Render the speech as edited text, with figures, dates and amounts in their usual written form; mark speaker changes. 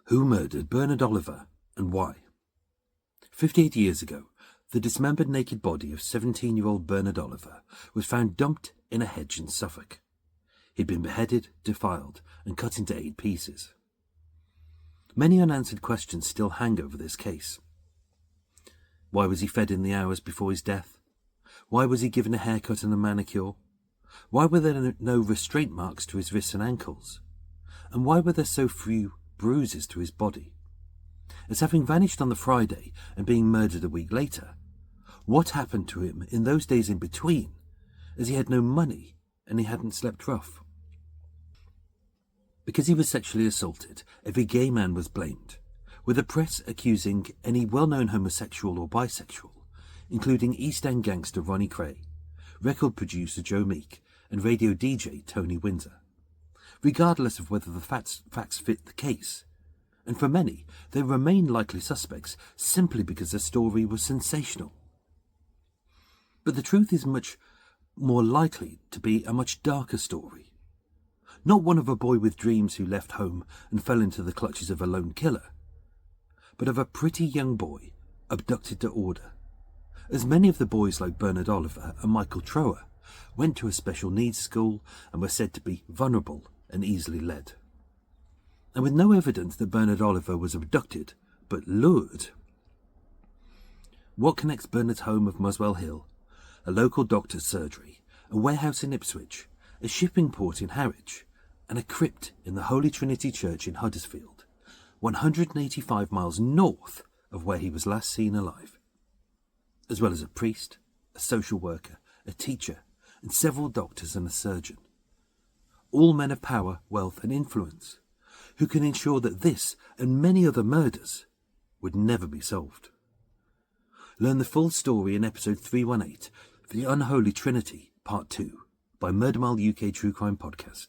Speaker 1: Who murdered Bernard Oliver and why? 58 years ago, the dismembered naked body of 17-year-old Bernard Oliver was found dumped in a hedge in Suffolk. He'd been beheaded, defiled, and cut into 8 pieces. Many unanswered questions still hang over this case. Why was he fed in the hours before his death? Why was he given a haircut and a manicure? Why were there no restraint marks to his wrists and ankles? And why were there so few bruises to his body? As having vanished on the Friday and being murdered a week later, what happened to him in those days in between, as he had no money and he hadn't slept rough? Because he was sexually assaulted, every gay man was blamed, with the press accusing any well-known homosexual or bisexual, including East End gangster Ronnie Cray, record producer Joe Meek, and radio DJ Tony Windsor, regardless of whether the facts fit the case. And for many, they remain likely suspects simply because their story was sensational. But the truth is much more likely to be a much darker story. Not one of a boy with dreams who left home and fell into the clutches of a lone killer, but of a pretty young boy abducted to order, as many of the boys like Bernard Oliver and Michael Trower went to a special needs school and were said to be vulnerable and easily led. And with no evidence that Bernard Oliver was abducted, but lured. What connects Bernard's home of Muswell Hill, a local doctor's surgery, a warehouse in Ipswich, a shipping port in Harwich, and a crypt in the Holy Trinity Church in Huddersfield, 185 miles north of where he was last seen alive, as well as a priest, a social worker, a teacher, and several doctors and a surgeon, all men of power, wealth, and influence, who can ensure that this and many other murders would never be solved. Learn the full story in episode 318 of the Unholy Trinity Part Two by Murder Mile UK True Crime Podcast.